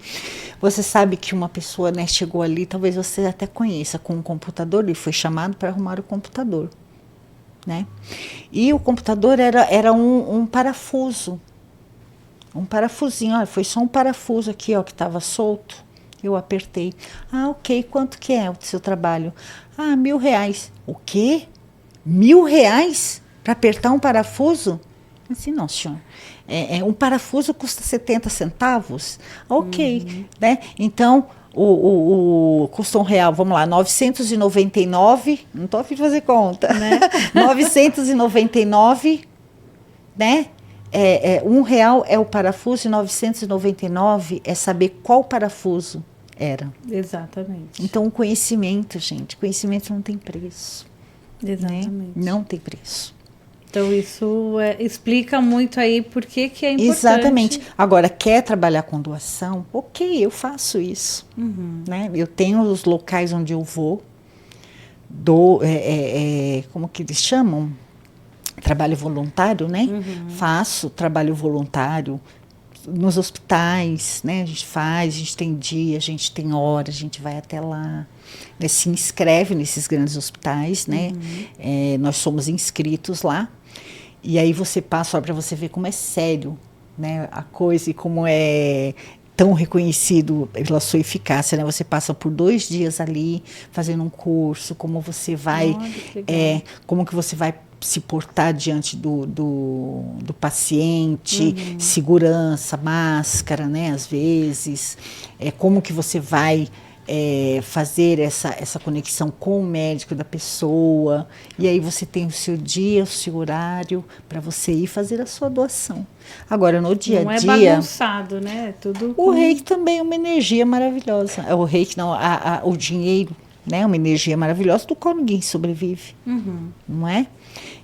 Você sabe que uma pessoa, né, chegou ali, talvez você até conheça, com um computador, e foi chamado para arrumar o computador, né? E o computador era um parafuso, um parafusinho, olha, foi só um parafuso aqui, ó, que estava solto. Eu apertei. Ah, ok, quanto que é o seu trabalho? Ah, R$1.000. O quê? R$1.000 para apertar um parafuso? Assim, não, senhor. Um parafuso custa 70 centavos? Ok. Né? Então, custa R$1, vamos lá, 999, não estou a fim de fazer conta, né? 999, né? R$1 é o parafuso e 999 é saber qual parafuso era. Exatamente. Então, o conhecimento, gente, conhecimento não tem preço. Exatamente. Né? Não tem preço. Então, isso explica muito aí por que é importante. Exatamente. Agora, quer trabalhar com doação? Ok, eu faço isso. Né? Eu tenho os locais onde eu vou, como que eles chamam? Trabalho voluntário, né? Faço trabalho voluntário nos hospitais, né? A gente tem dia, a gente tem hora, a gente vai até lá. Né? Se inscreve nesses grandes hospitais, né? Nós somos inscritos lá. E aí você passa para você ver como é sério, né, a coisa e como é tão reconhecido pela sua eficácia, né? Você passa por 2 dias ali fazendo um curso, como você vai, como que você vai se portar diante do paciente, segurança, máscara, né? Às vezes, como que você vai fazer essa conexão com o médico da pessoa, e aí você tem o seu dia, o seu horário para você ir fazer a sua doação. Agora, no dia a dia... Não é bagunçado, né? Tudo o reiki também é uma energia maravilhosa. O reiki não, o dinheiro, né? Uma energia maravilhosa do qual ninguém sobrevive, não é?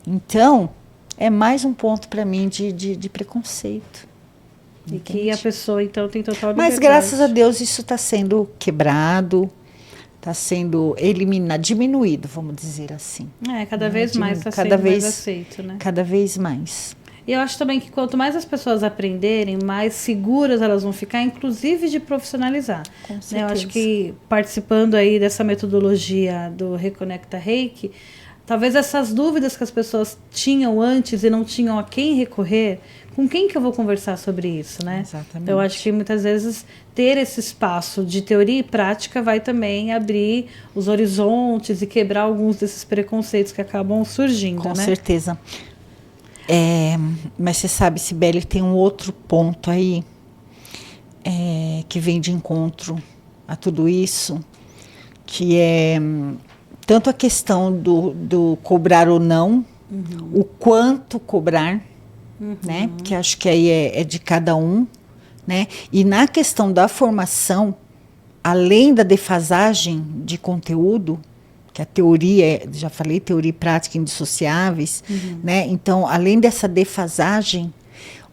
Então, é mais um ponto para mim de preconceito. E que a pessoa, então, tem total liberdade. Mas, graças a Deus, isso está sendo quebrado, está sendo eliminado, diminuído, vamos dizer assim. Cada vez mais está sendo mais aceito, né? Cada vez mais. E eu acho também que quanto mais as pessoas aprenderem, mais seguras elas vão ficar, inclusive de profissionalizar. Com certeza. Eu acho que, participando aí dessa metodologia do Reconecta Reiki, talvez essas dúvidas que as pessoas tinham antes e não tinham a quem recorrer, com quem que eu vou conversar sobre isso, né? Exatamente. Eu acho que muitas vezes ter esse espaço de teoria e prática vai também abrir os horizontes e quebrar alguns desses preconceitos que acabam surgindo, Com né? certeza. Mas você sabe, Sibeli, tem um outro ponto aí que vem de encontro a tudo isso, que é tanto a questão do cobrar ou não, o quanto cobrar, né? Que acho que aí é de cada um, né? E na questão da formação, além da defasagem de conteúdo, que a teoria, já falei, teoria e prática indissociáveis, né? Então, além dessa defasagem,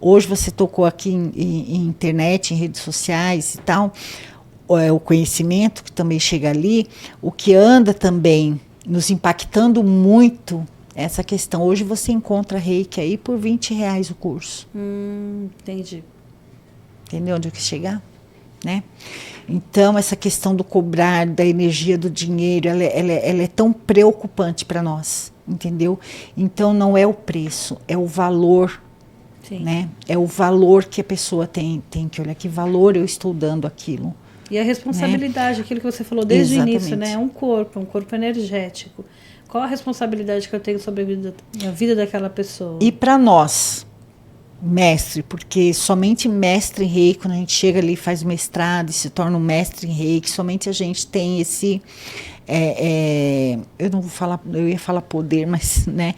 hoje você tocou aqui em internet, em redes sociais e tal, o conhecimento que também chega ali, o que anda também nos impactando muito essa questão. Hoje você encontra reiki aí por R$20 o curso. Entendi. Entendeu onde eu quis chegar? Né? Então, essa questão do cobrar, da energia do dinheiro, ela é tão preocupante para nós, entendeu? Então, não é o preço, é o valor. Sim. Né? É o valor que a pessoa tem que olhar, que valor eu estou dando aquilo. E a responsabilidade, aquilo que você falou desde Exatamente. o início, né? É um corpo energético. Qual a responsabilidade que eu tenho sobre a vida daquela pessoa? E para nós, mestre, porque somente mestre em reiki, quando a gente chega ali, faz mestrado e se torna um mestre em reiki, somente a gente tem esse... eu não vou falar, eu ia falar poder, mas né,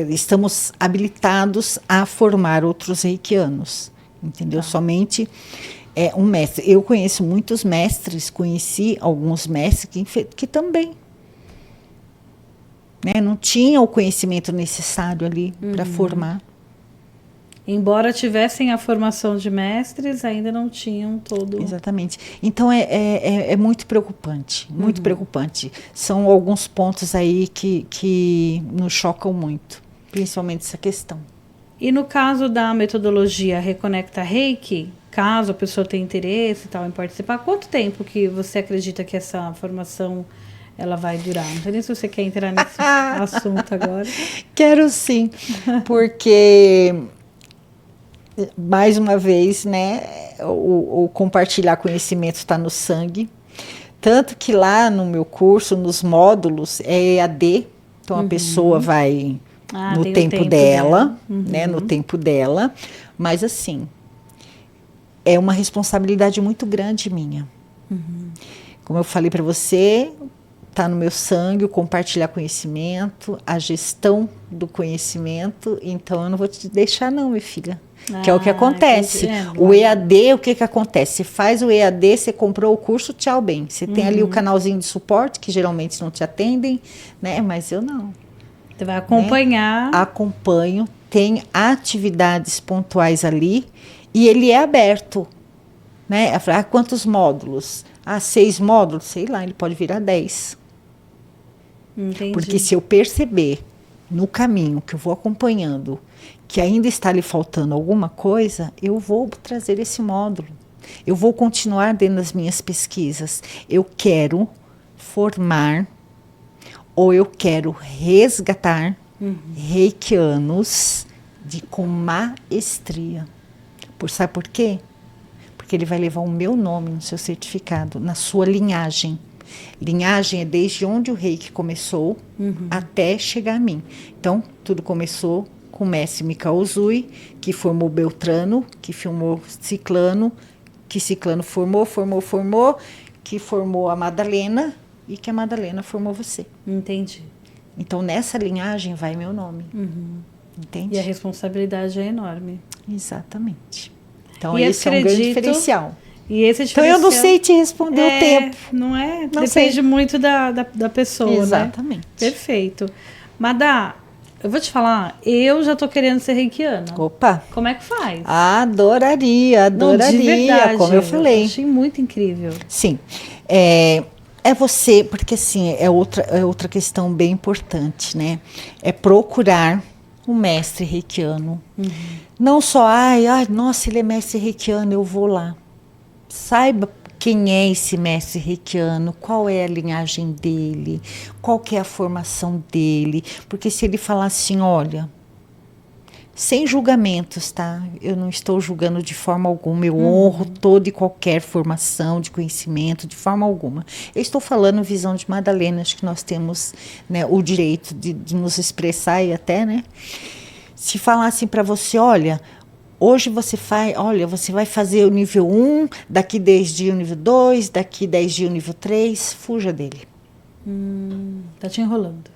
estamos habilitados a formar outros reikianos, entendeu? Somente um mestre. Eu conheço muitos mestres, conheci alguns mestres que também, né, não tinham o conhecimento necessário ali para formar. Embora tivessem a formação de mestres, ainda não tinham todo... Exatamente. Então, é muito preocupante, muito preocupante. São alguns pontos aí que nos chocam muito, principalmente essa questão. E no caso da metodologia Reconecta Reiki, caso a pessoa tenha interesse e tal em participar, quanto tempo que você acredita que essa formação ela vai durar? Não sei nem se você quer entrar nesse assunto agora. Quero sim, porque... mais uma vez, né, o compartilhar conhecimento está no sangue. Tanto que lá no meu curso, nos módulos, é EAD. Então, a pessoa vai no tempo dela, né, no tempo dela. Mas, assim, é uma responsabilidade muito grande minha. Como eu falei para você, está no meu sangue o compartilhar conhecimento, a gestão do conhecimento. Então, eu não vou te deixar não, minha filha. Que é o que acontece. O EAD, o que acontece? Você faz o EAD, você comprou o curso, tchau, bem. Você tem ali o canalzinho de suporte, que geralmente não te atendem, né? Mas eu não. Você vai acompanhar. Né? Acompanho, tem atividades pontuais ali e ele é aberto. Né? Quantos módulos? 6 módulos? Sei lá, ele pode virar 10. Entendi. Porque se eu perceber no caminho que eu vou acompanhando que ainda está lhe faltando alguma coisa, eu vou trazer esse módulo. Eu vou continuar dentro das minhas pesquisas. Eu quero formar ou eu quero resgatar reikianos com maestria. Sabe por quê? Porque ele vai levar o meu nome no seu certificado, na sua linhagem. Linhagem é desde onde o reiki começou até chegar a mim. Então, tudo começou com o mestre Mikao Uzui, que formou Beltrano, que formou Ciclano, que Ciclano formou, que formou a Madalena e que a Madalena formou você. Entendi. Então, nessa linhagem vai meu nome. Entende? E a responsabilidade é enorme. Exatamente. Então, esse é um grande diferencial. E esse então, eu não sei te responder o tempo. Não é? Não Depende sei. muito da pessoa, Exatamente. né? Perfeito. Madá, eu vou te falar, eu já tô querendo ser reikiana. Opa! Como é que faz? Adoraria. Não, de verdade, como eu falei. Eu achei muito incrível. Sim. É você, porque assim, é outra questão bem importante, né? É procurar um mestre reikiano. Não só, nossa, ele é mestre reikiano, eu vou lá. Saiba quem é esse mestre reikiano, qual é a linhagem dele, qual que é a formação dele. Porque se ele falar assim, olha, sem julgamentos, tá? Eu não estou julgando de forma alguma, eu honro toda e qualquer formação de conhecimento, de forma alguma. Eu estou falando visão de Madalena, acho que nós temos, né, o direito de nos expressar e até, né? Se falar assim para você, olha, hoje você vai fazer o nível 1, daqui 10 dias o nível 2, daqui 10 dias o nível 3, fuja dele. Tá te enrolando.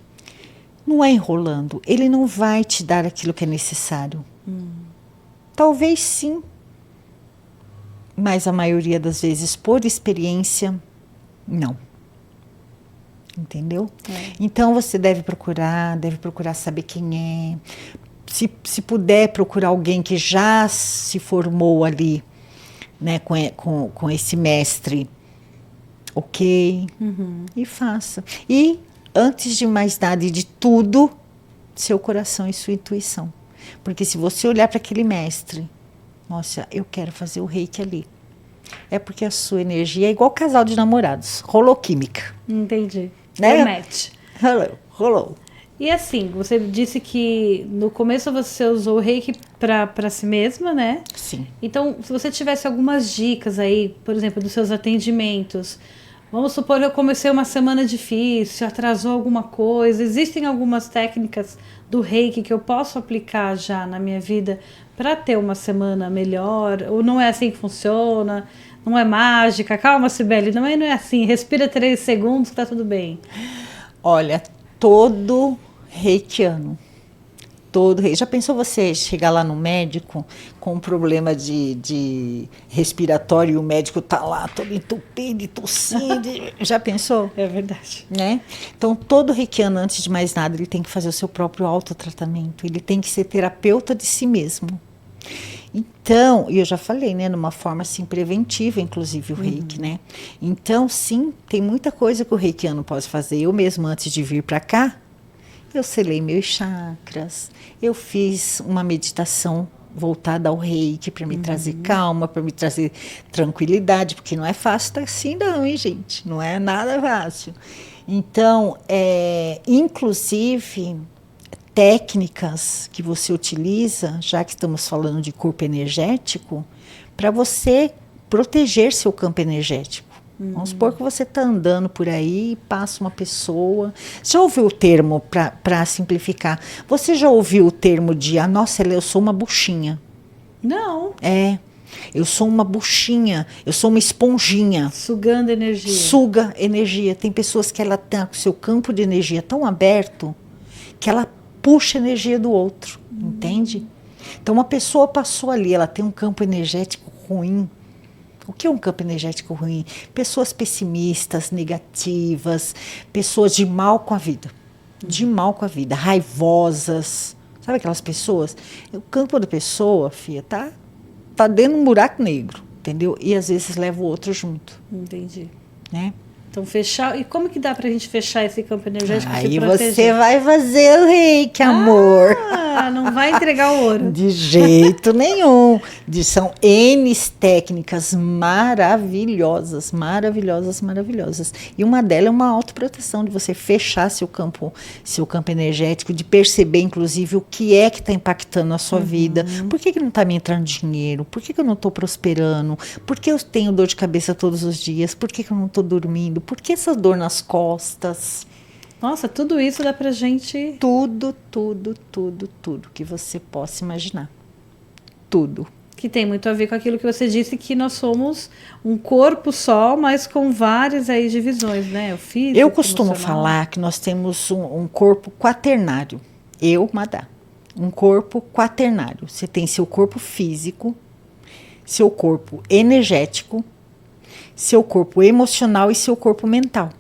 Não é enrolando, ele não vai te dar aquilo que é necessário. Talvez sim, mas a maioria das vezes, por experiência, não. Entendeu? Então você deve procurar saber quem é. Se puder procurar alguém que já se formou ali, né, com esse mestre, ok, e faça. E antes de mais nada e de tudo, seu coração e sua intuição. Porque se você olhar para aquele mestre, nossa, eu quero fazer o reiki ali. É porque a sua energia é igual casal de namorados. Rolou química. Entendi. Né? Foi match. Rolou. E assim, você disse que no começo você usou o reiki para si mesma, né? Sim. Então, se você tivesse algumas dicas aí, por exemplo, dos seus atendimentos, vamos supor que eu comecei uma semana difícil, atrasou alguma coisa, existem algumas técnicas do reiki que eu posso aplicar já na minha vida para ter uma semana melhor? Ou não é assim que funciona? Não é mágica? Calma, Cibele, não é assim. Respira 3 segundos que tá tudo bem. Olha, todo reikiano, já pensou você chegar lá no médico com um problema de respiratório e o médico tá lá todo entupido e tossindo? Já pensou? É verdade. Né? Então, todo reikiano, antes de mais nada, ele tem que fazer o seu próprio autotratamento. Ele tem que ser terapeuta de si mesmo. Então, e eu já falei, né, numa forma assim preventiva, inclusive o reiki, né? Então, sim, tem muita coisa que o reikiano pode fazer. Eu mesmo, antes de vir para cá, eu selei meus chakras, eu fiz uma meditação voltada ao reiki para me trazer calma, para me trazer tranquilidade, porque não é fácil estar assim não, hein, gente? Não é nada fácil. Então, inclusive, técnicas que você utiliza, já que estamos falando de corpo energético, para você proteger seu campo energético. Vamos supor que você está andando por aí e passa uma pessoa. Você já ouviu o termo, para simplificar, você já ouviu o termo de, nossa, eu sou uma buchinha? Não. Eu sou uma buchinha, eu sou uma esponjinha. Sugando energia. Suga energia. Tem pessoas que ela tem o seu campo de energia tão aberto que ela puxa a energia do outro, entende? Então, uma pessoa passou ali, ela tem um campo energético ruim. O que é um campo energético ruim? Pessoas pessimistas, negativas, pessoas de mal com a vida. De mal com a vida, raivosas. Sabe aquelas pessoas? O campo da pessoa, filha, tá dentro de um buraco negro, entendeu? E às vezes leva o outro junto. Entendi. Né? Então, fechar. E como que dá pra gente fechar esse campo energético? Aí você vai fazer o reiki, amor. Não vai entregar o ouro. De jeito nenhum. São N técnicas maravilhosas, maravilhosas, maravilhosas. E uma delas é uma autoproteção, de você fechar seu campo energético, de perceber, inclusive, o que é que está impactando a sua vida. Por que não está me entrando dinheiro? Por que eu não estou prosperando? Por que eu tenho dor de cabeça todos os dias? Por que eu não estou dormindo? Por que essa dor nas costas? Nossa, tudo isso dá pra gente... Tudo que você possa imaginar. Tudo. Que tem muito a ver com aquilo que você disse, que nós somos um corpo só, mas com várias aí divisões, né? O físico, eu costumo emocional. falar que nós temos um corpo quaternário. Eu, Madá. Um corpo quaternário. Você tem seu corpo físico, seu corpo energético, seu corpo emocional e seu corpo mental.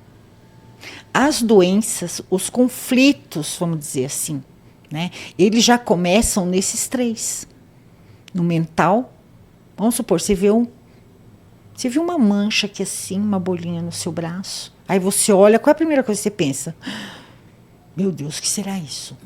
As doenças, os conflitos, vamos dizer assim, né, eles já começam nesses 3. No mental, vamos supor, você viu uma mancha aqui assim, uma bolinha no seu braço. Aí você olha, qual é a primeira coisa que você pensa? Meu Deus, o que será isso?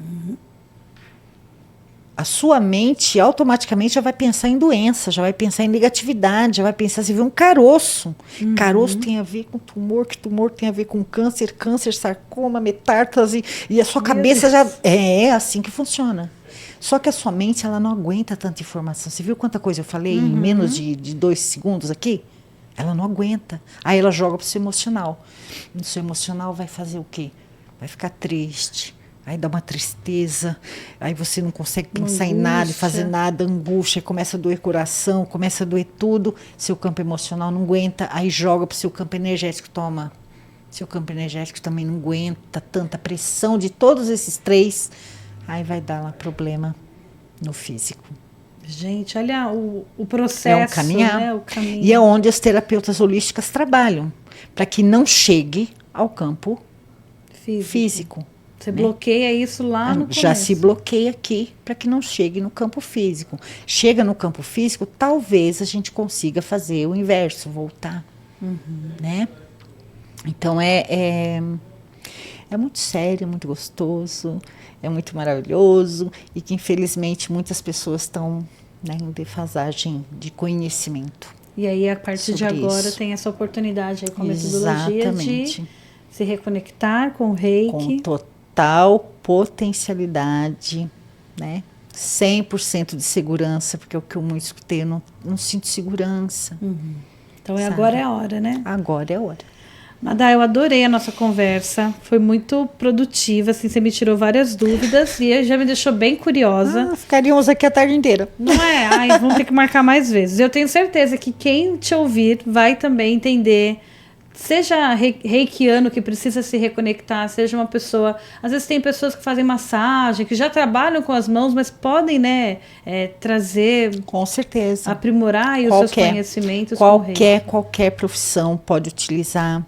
A sua mente automaticamente já vai pensar em doença, já vai pensar em negatividade, já vai pensar, se vê um caroço. Caroço tem a ver com tumor, que tumor tem a ver com câncer, câncer, sarcoma, metástase, e a sua cabeça já... É assim que funciona. Só que a sua mente, ela não aguenta tanta informação. Você viu quanta coisa eu falei em menos de 2 segundos aqui? Ela não aguenta. Aí ela joga para o seu emocional. O seu emocional vai fazer o quê? Vai ficar triste. Aí dá uma tristeza, aí você não consegue pensar em nada, fazer nada, angústia, começa a doer coração, começa a doer tudo, seu campo emocional não aguenta, aí joga para o seu campo energético, toma. Seu campo energético também não aguenta tanta pressão de todos esses 3, aí vai dar lá problema no físico. Gente, olha o processo, é um caminhar, né? O caminho. E é onde as terapeutas holísticas trabalham, para que não chegue ao campo físico. Você bloqueia isso lá no começo. Já se bloqueia aqui para que não chegue no campo físico. Chega no campo físico, talvez a gente consiga fazer o inverso, voltar. Né? Então é muito sério, é muito gostoso, é muito maravilhoso e que infelizmente muitas pessoas estão, né, em defasagem de conhecimento. E aí a partir de agora isso. Tem essa oportunidade aí com a metodologia Exatamente. de se reconectar com o Reiki. Com total potencialidade, né? 100% de segurança, porque é o que eu muito escutei, eu não sinto segurança. Então agora é a hora, né? Agora é a hora. Madá, eu adorei a nossa conversa, foi muito produtiva, assim, você me tirou várias dúvidas e já me deixou bem curiosa. Ficaríamos aqui a tarde inteira. Não é? Ai, vamos ter que marcar mais vezes. Eu tenho certeza que quem te ouvir vai também entender, seja reikiano que precisa se reconectar, seja uma pessoa... Às vezes tem pessoas que fazem massagem, que já trabalham com as mãos, mas podem, né, trazer... Com certeza. Aprimorar aí os seus conhecimentos. Qualquer profissão pode utilizar.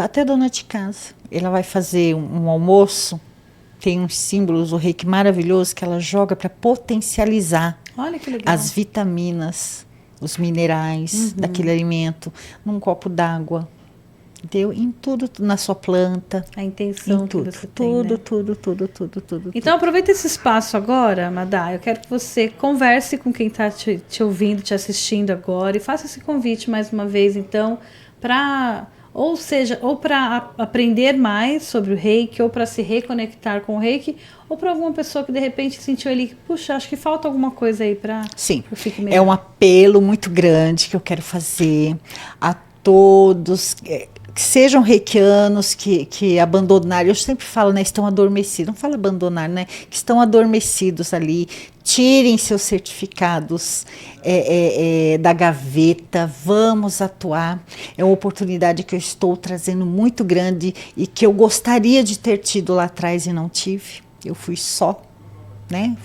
Até dona de casa. Ela vai fazer um almoço, tem uns símbolos, o reiki maravilhoso, que ela joga para potencializar. Olha que legal. As vitaminas, os minerais daquele alimento, num copo d'água, entendeu? Em tudo, na sua planta. A intenção em tudo, que você tem, né? tudo. Então aproveita esse espaço agora, Madá. Eu quero que você converse com quem está te ouvindo, te assistindo agora e faça esse convite mais uma vez, então, para... Ou para aprender mais sobre o Reiki, ou para se reconectar com o Reiki, ou para alguma pessoa que de repente sentiu ali, puxa, acho que falta alguma coisa aí para... Sim, é um apelo muito grande que eu quero fazer a todos, que sejam reikianos, que abandonaram, eu sempre falo, né, estão adormecidos, não falo abandonar, né, que estão adormecidos ali, tirem seus certificados da gaveta, vamos atuar. É uma oportunidade que eu estou trazendo muito grande e que eu gostaria de ter tido lá atrás e não tive. Eu fui só, né?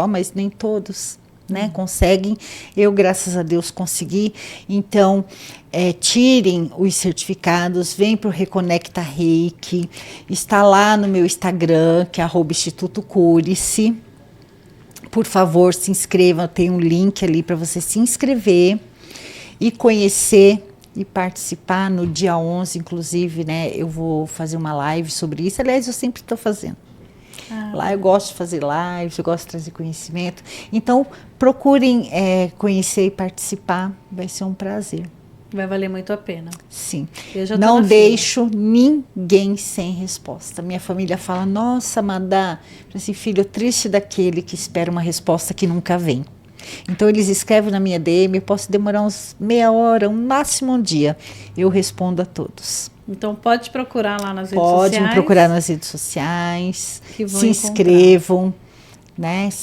Mas nem todos, né, conseguem. Eu, graças a Deus, consegui. Então, tirem os certificados, vem para o Reconecta Reiki, está lá no meu Instagram, que é @Instituto Cure-se. Por favor, se inscreva, tem um link ali para você se inscrever e conhecer e participar no dia 11, inclusive, né? Eu vou fazer uma live sobre isso. Aliás, eu sempre estou fazendo. Lá eu gosto de fazer lives, eu gosto de trazer conhecimento. Então, procurem conhecer e participar, vai ser um prazer. Vai valer muito a pena. Sim. Não deixo ninguém sem resposta. Minha família fala, nossa, Madá, assim, filho, triste daquele que espera uma resposta que nunca vem. Então, eles escrevem na minha DM, eu posso demorar uns meia hora, um máximo um dia. Eu respondo a todos. Então, pode procurar lá nas redes sociais. Pode me procurar nas redes sociais. Se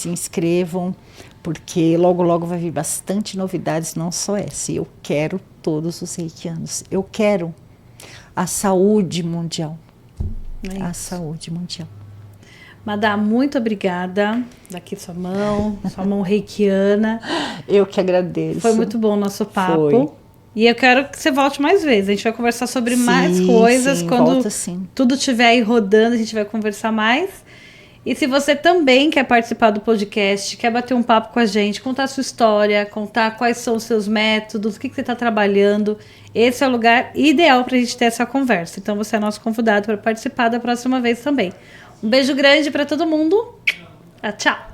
inscrevam, porque logo, logo vai vir bastante novidades, não só essa. Eu quero todos os reikianos. Eu quero a saúde mundial. A saúde mundial. Madá, muito obrigada. Daqui sua mão reikiana. Eu que agradeço. Foi muito bom o nosso papo. E eu quero que você volte mais vezes. A gente vai conversar sobre mais coisas. Quando tudo estiver aí rodando, a gente vai conversar mais. E se você também quer participar do podcast, quer bater um papo com a gente, contar a sua história, contar quais são os seus métodos, o que você está trabalhando, esse é o lugar ideal para a gente ter essa conversa. Então você é nosso convidado para participar da próxima vez também. Um beijo grande para todo mundo. Tchau!